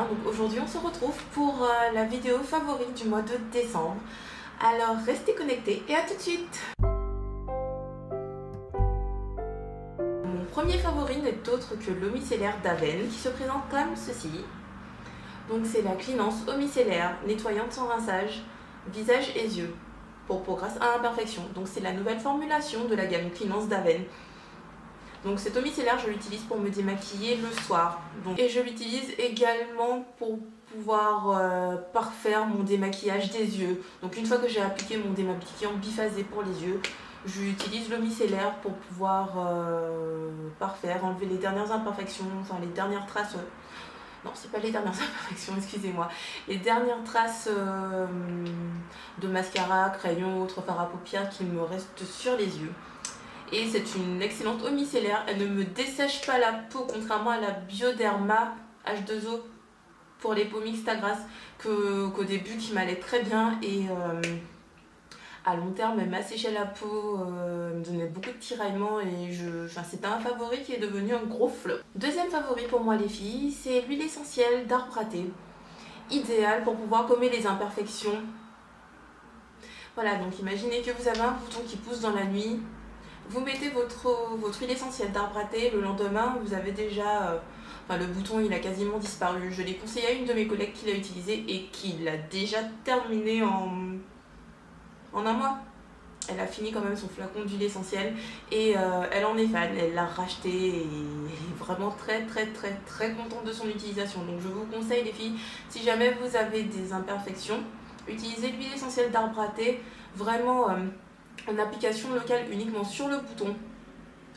donc aujourd'hui on se retrouve pour la vidéo favorite du mois de décembre. Alors restez connectés et à tout de suite. Mon premier favori n'est autre que l'eau micellaire d'Aven qui se présente comme ceci. Donc c'est la Cleanance eau micellaire nettoyante sans rinçage, visage et yeux pour peau grasse à imperfection. Donc c'est la nouvelle formulation de la gamme Cleanance d'Aven. Donc cette eau micellaire, je l'utilise pour me démaquiller le soir. Et je l'utilise également pour pouvoir parfaire mon démaquillage des yeux. Donc une fois que j'ai appliqué mon démaquillant biphasé pour les yeux, j'utilise l'eau micellaire pour pouvoir parfaire, enlever les dernières imperfections, enfin les dernières traces. Non, c'est pas les dernières imperfections, excusez-moi. Les dernières traces de mascara, crayon, autres fard à paupières qui me restent sur les yeux. Et c'est une excellente eau micellaire, elle ne me dessèche pas la peau contrairement à la Bioderma H2O pour les peaux mixtes à grasse qu'au début qui m'allait très bien et à long terme elle m'asséchait la peau, me donnait beaucoup de tiraillements et c'était un favori qui est devenu un gros flop. Deuxième favori pour moi les filles, c'est l'huile essentielle d'arbre à thé, idéale pour pouvoir gommer les imperfections. Voilà, donc imaginez que vous avez un bouton qui pousse dans la nuit. Vous mettez votre huile essentielle d'arbre à thé, le lendemain vous avez déjà, le bouton il a quasiment disparu. Je l'ai conseillé à une de mes collègues qui l'a utilisé et qui l'a déjà terminé en un mois. Elle a fini quand même son flacon d'huile essentielle et elle en est fan, elle l'a racheté et est vraiment très contente de son utilisation. Donc je vous conseille les filles, si jamais vous avez des imperfections, utilisez l'huile essentielle d'arbre à thé, vraiment en application locale uniquement sur le bouton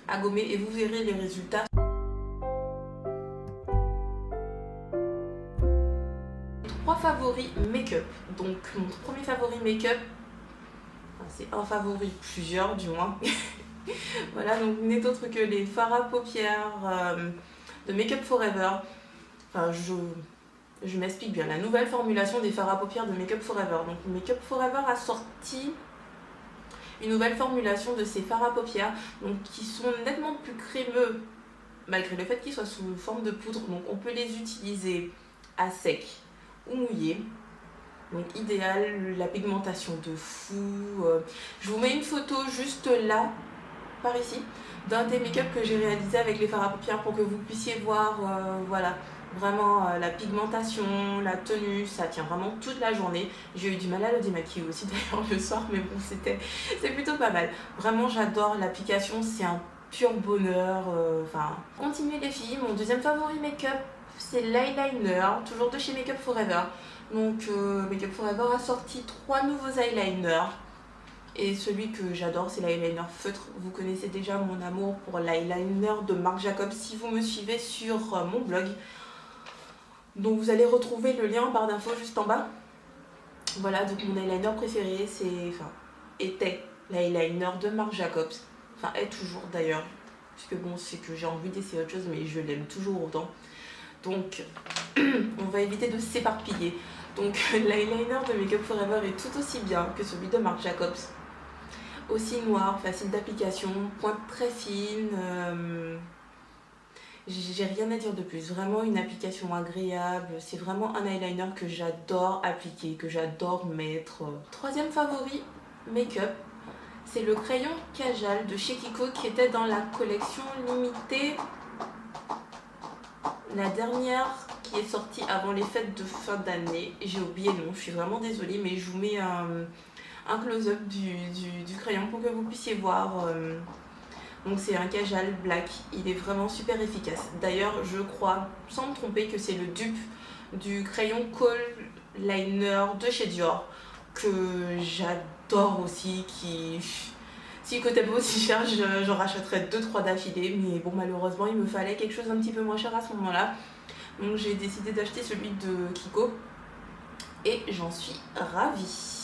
à gommer et vous verrez les résultats. Trois favoris make-up. Donc mon premier favori make-up, c'est un favori, plusieurs du moins. Voilà, donc n'est autre que les fards à paupières de Make Up Forever. Enfin, je m'explique bien, la nouvelle formulation des fards à paupières de Make Up Forever. Donc Make Up Forever a sorti une nouvelle formulation de ces fards à paupières donc, qui sont nettement plus crémeux malgré le fait qu'ils soient sous forme de poudre. Donc on peut les utiliser à sec ou mouillé. Donc idéal, la pigmentation de fou. Je vous mets une photo juste là, par ici, d'un des make-up que j'ai réalisé avec les fards à paupières pour que vous puissiez voir voilà, vraiment la pigmentation, la tenue, ça tient vraiment toute la journée. J'ai eu du mal à le démaquiller aussi d'ailleurs le soir, mais bon c'est plutôt pas mal. Vraiment j'adore l'application, c'est un pur bonheur. Continuez les filles, mon deuxième favori make-up c'est l'eyeliner, toujours de chez Make Up Forever. Donc Make Up Forever a sorti 3 nouveaux eyeliners. Et celui que j'adore c'est l'eyeliner feutre. Vous connaissez déjà mon amour pour l'eyeliner de Marc Jacobs si vous me suivez sur mon blog. Donc vous allez retrouver le lien en barre d'infos juste en bas. Voilà, donc mon eyeliner préféré était l'eyeliner de Marc Jacobs. Enfin est toujours d'ailleurs. Puisque bon c'est que j'ai envie d'essayer autre chose mais je l'aime toujours autant. Donc on va éviter de s'éparpiller. Donc l'eyeliner de Make Up Forever est tout aussi bien que celui de Marc Jacobs. Aussi noir, facile d'application, pointe très fine. J'ai rien à dire de plus. Vraiment une application agréable. C'est vraiment un eyeliner que j'adore appliquer, que j'adore mettre. Troisième favori make-up, c'est le crayon Kajal de chez Kiko qui était dans la collection limitée. La dernière qui est sortie avant les fêtes de fin d'année, j'ai oublié le nom, je suis vraiment désolée, mais je vous mets un close-up du crayon pour que vous puissiez voir. Donc c'est un Kajal black, il est vraiment super efficace. D'ailleurs je crois, sans me tromper, que c'est le dupe du crayon Kohl Liner de chez Dior, que j'adore aussi, si il coûtait pas aussi cher, j'en rachèterais 2-3 d'affilée. Mais bon, malheureusement, il me fallait quelque chose un petit peu moins cher à ce moment-là. Donc j'ai décidé d'acheter celui de Kiko. Et j'en suis ravie.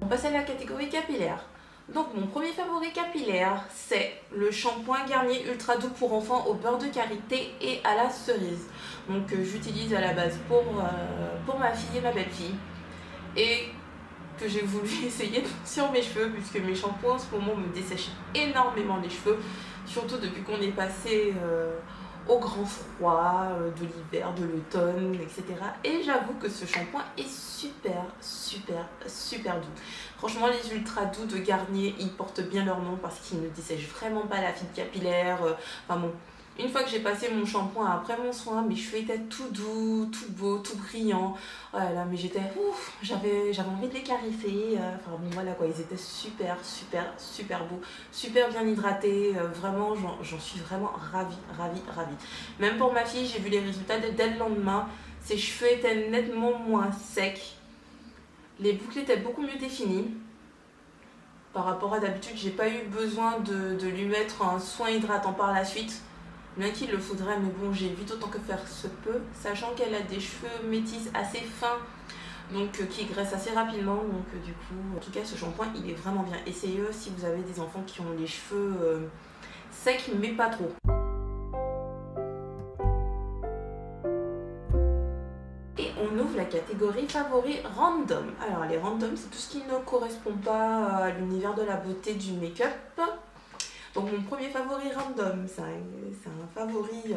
On passe à la catégorie capillaire. Donc mon premier favori capillaire, c'est le shampoing Garnier Ultra Doux pour enfants au beurre de karité et à la cerise. Donc j'utilise à la base pour ma fille et ma belle-fille. Et que j'ai voulu essayer sur mes cheveux puisque mes shampoings en ce moment me dessèchent énormément les cheveux. surtout depuis qu'on est passé au grand froid de l'hiver, de l'automne, etc. Et j'avoue que ce shampoing est super, super, super doux. Franchement, les ultra doux de Garnier, ils portent bien leur nom parce qu'ils ne dessèchent vraiment pas la fibre capillaire. Enfin bon, une fois que j'ai passé mon shampoing après mon soin, mes cheveux étaient tout doux, tout beaux, tout brillants. Oh là là, mais j'étais ouf, j'avais envie de les caresser. Enfin bon, voilà quoi, ils étaient super, super, super beaux, super bien hydratés. Vraiment, j'en suis vraiment ravie, ravie, ravie. Même pour ma fille, j'ai vu les résultats dès le lendemain. Ses cheveux étaient nettement moins secs. Les boucles étaient beaucoup mieux définies. Par rapport à d'habitude, j'ai pas eu besoin de lui mettre un soin hydratant par la suite. Bien qu'il le faudrait, mais bon, j'évite autant que faire se peut, sachant qu'elle a des cheveux métis assez fins, donc qui graissent assez rapidement. Donc du coup, en tout cas, ce shampoing, il est vraiment bien. Essayez-le si vous avez des enfants qui ont les cheveux secs, mais pas trop. Et on ouvre la catégorie favoris random. Alors les random, c'est tout ce qui ne correspond pas à l'univers de la beauté, du make-up. Donc mon premier favori random, c'est un favori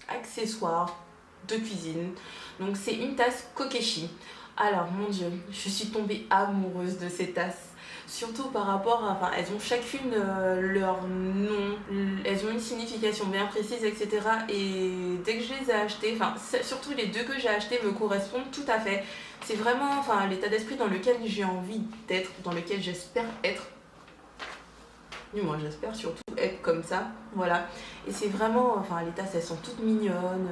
accessoire de cuisine. Donc c'est une tasse Kokeshi. Alors mon dieu, je suis tombée amoureuse de ces tasses. Surtout par rapport à, enfin, elles ont chacune leur nom, elles ont une signification bien précise, etc. Et dès que je les ai achetées, enfin surtout les deux que j'ai achetées me correspondent tout à fait. C'est vraiment, enfin, l'état d'esprit dans lequel j'ai envie d'être, dans lequel j'espère être. Moi j'espère surtout être comme ça, voilà. Et c'est vraiment, enfin les tasses elles sont toutes mignonnes.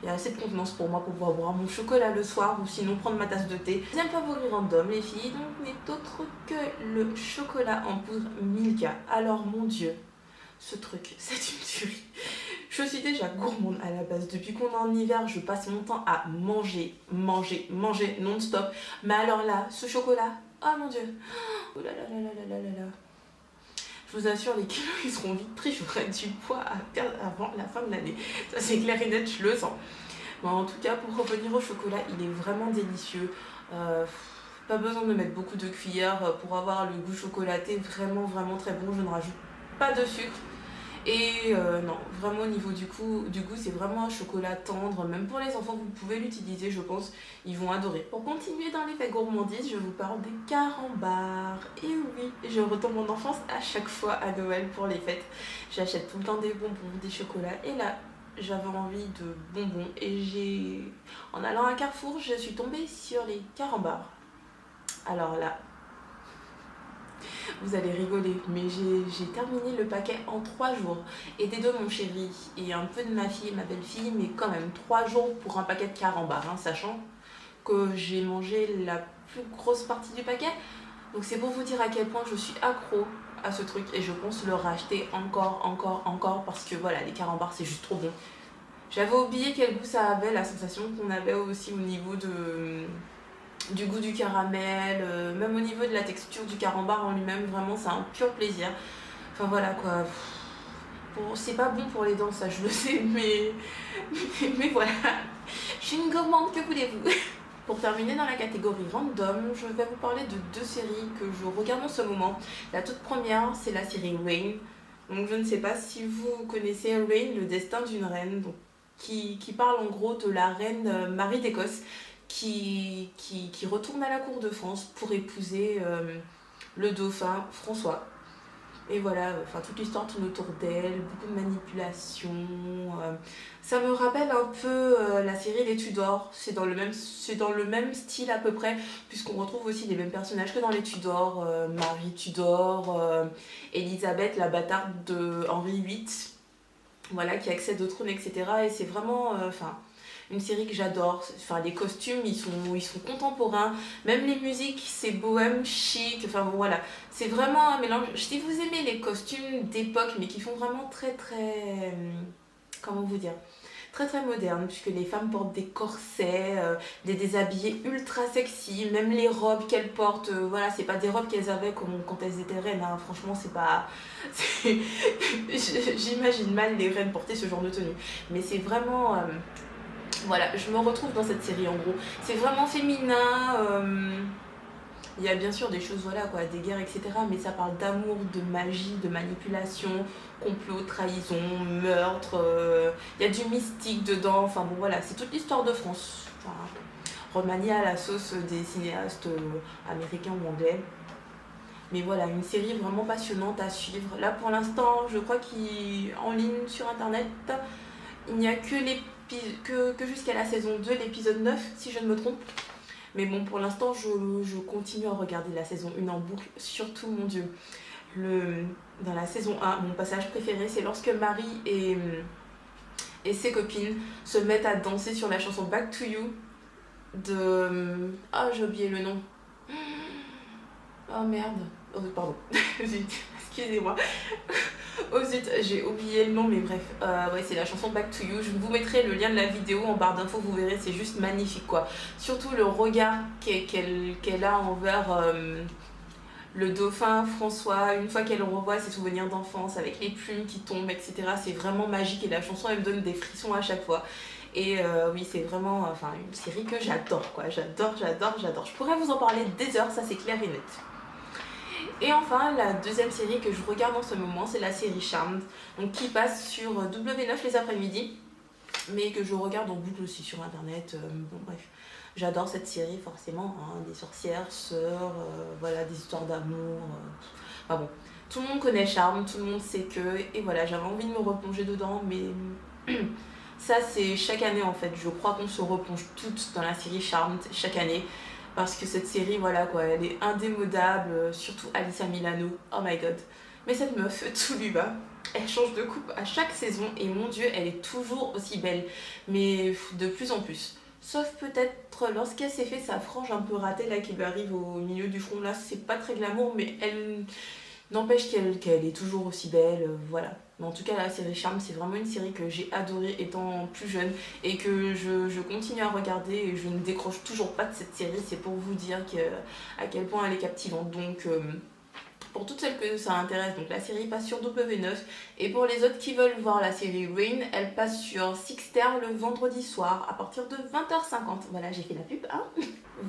Il y a assez de contenance pour moi pour pouvoir boire mon chocolat le soir ou sinon prendre ma tasse de thé. Deuxième favori random les filles, donc n'est autre que le chocolat en poudre Milka. Alors mon dieu, ce truc c'est une tuerie. Je suis déjà gourmande à la base. Depuis qu'on est en hiver, je passe mon temps à manger non-stop. Mais alors là, ce chocolat, oh mon dieu, oh là là là là là là là. Je vous assure, les kilos ils seront vite pris, j'aurai du poids à perdre avant la fin de l'année. Ça c'est clair et net, je le sens. Bon, en tout cas, pour revenir au chocolat, il est vraiment délicieux. Pas besoin de mettre beaucoup de cuillères pour avoir le goût chocolaté, vraiment vraiment très bon. Je ne rajoute pas de sucre. Et non, vraiment au niveau du goût, c'est vraiment un chocolat tendre. Même pour les enfants, vous pouvez l'utiliser, je pense. Ils vont adorer. Pour continuer dans l'effet gourmandise, je vous parle des carambars. Et oui, je retombe en enfance à chaque fois à Noël pour les fêtes. J'achète tout le temps des bonbons, des chocolats. Et là, j'avais envie de bonbons. Et en allant à Carrefour, je suis tombée sur les carambars. Alors là, vous allez rigoler, mais j'ai terminé le paquet en 3 jours. Aidé de mon chéri et un peu de ma fille, ma belle-fille, mais quand même 3 jours pour un paquet de carambars, hein, sachant que j'ai mangé la plus grosse partie du paquet. Donc c'est pour vous dire à quel point je suis accro à ce truc et je pense le racheter encore parce que voilà, les carambars c'est juste trop bon. J'avais oublié quel goût ça avait, la sensation qu'on avait aussi au niveau du goût du caramel, même au niveau de la texture du carambar en lui-même, vraiment c'est un pur plaisir. Enfin voilà quoi, c'est pas bon pour les dents ça je le sais, mais voilà, je suis une gourmande, que voulez-vous. Pour terminer dans la catégorie random, je vais vous parler de 2 séries que je regarde en ce moment. La toute première c'est la série Reign. Donc je ne sais pas si vous connaissez Reign, le destin d'une reine, donc, qui parle en gros de la reine Marie d'Écosse qui retourne à la cour de France pour épouser le dauphin François. Et voilà, enfin toute l'histoire tourne autour d'elle, beaucoup de manipulations. Ça me rappelle un peu la série Les Tudors, c'est dans le même style à peu près, puisqu'on retrouve aussi les mêmes personnages que dans Les Tudors, Marie Tudor, Elisabeth, la bâtarde de Henri VIII, voilà, qui accède au trône, etc. Et c'est vraiment, une série que j'adore. Enfin, les costumes ils sont contemporains, même les musiques c'est bohème chic, enfin bon voilà, c'est vraiment un mélange. Si vous aimez les costumes d'époque mais qui font vraiment très comment vous dire, très moderne, puisque les femmes portent des corsets, des déshabillés ultra sexy, même les robes qu'elles portent, voilà, c'est pas des robes qu'elles avaient quand elles étaient reines, hein. Franchement c'est pas... J'imagine mal les reines porter ce genre de tenue, mais c'est vraiment... Voilà, je me retrouve dans cette série en gros. C'est vraiment féminin, Il y a bien sûr des choses, voilà quoi, des guerres, etc. Mais ça parle d'amour, de magie, de manipulation, complot, trahison, meurtre. Il y a du mystique dedans. Enfin bon, voilà, c'est toute l'histoire de France. Enfin, remaniée à la sauce des cinéastes américains ou anglais. Mais voilà, une série vraiment passionnante à suivre. Là, pour l'instant, je crois qu'en ligne sur Internet, il n'y a que jusqu'à la saison 2, l'épisode 9, si je ne me trompe. Mais bon, pour l'instant, je continue à regarder la saison 1 en boucle. Surtout, mon Dieu, dans la saison 1, mon passage préféré, c'est lorsque Marie et ses copines se mettent à danser sur la chanson Back to You de... Ah, j'ai oublié le nom. Oh merde. Oh, pardon. Excusez-moi. Oh zut, j'ai oublié le nom, mais bref. Ouais, c'est la chanson Back to You. Je vous mettrai le lien de la vidéo en barre d'infos, vous verrez, c'est juste magnifique quoi. Surtout le regard qu'elle a envers le dauphin François, une fois qu'elle revoit ses souvenirs d'enfance avec les plumes qui tombent, etc. C'est vraiment magique et la chanson elle me donne des frissons à chaque fois. Et oui, c'est vraiment une série que j'adore quoi. J'adore. Je pourrais vous en parler des heures, ça c'est clair et net. Et enfin, la deuxième série que je regarde en ce moment, c'est la série Charmed, donc qui passe sur W9 les après-midi, mais que je regarde en boucle aussi sur internet. Bon bref, j'adore cette série forcément, hein, des sorcières, sœurs, voilà, des histoires d'amour. Enfin bon, tout le monde connaît Charmed, tout le monde sait que, et voilà, j'avais envie de me replonger dedans, mais ça c'est chaque année en fait. Je crois qu'on se replonge toutes dans la série Charmed chaque année. Parce que cette série, voilà quoi, elle est indémodable, surtout Alyssa Milano, oh my god. Mais cette meuf, tout lui va. Elle change de coupe à chaque saison et mon dieu, elle est toujours aussi belle. Mais de plus en plus. Sauf peut-être lorsqu'elle s'est fait sa frange un peu ratée là qui lui arrive au milieu du front. Là, c'est pas très glamour, mais elle n'empêche qu'elle est toujours aussi belle, voilà. Mais en tout cas, la série Charmed, c'est vraiment une série que j'ai adorée étant plus jeune et que je continue à regarder et je ne décroche toujours pas de cette série. C'est pour vous dire à quel point elle est captivante. Donc, pour toutes celles que ça intéresse, donc la série passe sur W9. Et pour les autres qui veulent voir la série Reign, elle passe sur Sixter le vendredi soir à partir de 20h50. Voilà, j'ai fait la pub, hein.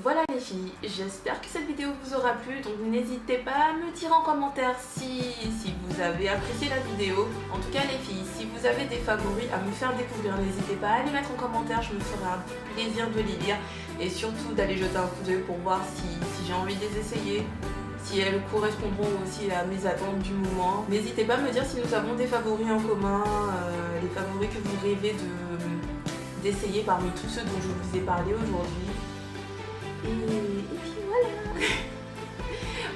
Voilà les filles, j'espère que cette vidéo vous aura plu, donc n'hésitez pas à me dire en commentaire si vous avez apprécié la vidéo. En tout cas les filles, si vous avez des favoris à me faire découvrir, n'hésitez pas à les mettre en commentaire, je me ferai un plaisir de les lire. Et surtout d'aller jeter un coup d'œil pour voir si j'ai envie de les essayer, si elles correspondront aussi à mes attentes du moment. N'hésitez pas à me dire si nous avons des favoris en commun, les favoris que vous rêvez d'essayer parmi tous ceux dont je vous ai parlé aujourd'hui. Et puis voilà.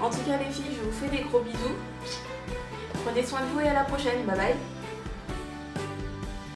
En tout cas les filles, je vous fais des gros bisous. Prenez soin de vous et à la prochaine. Bye bye.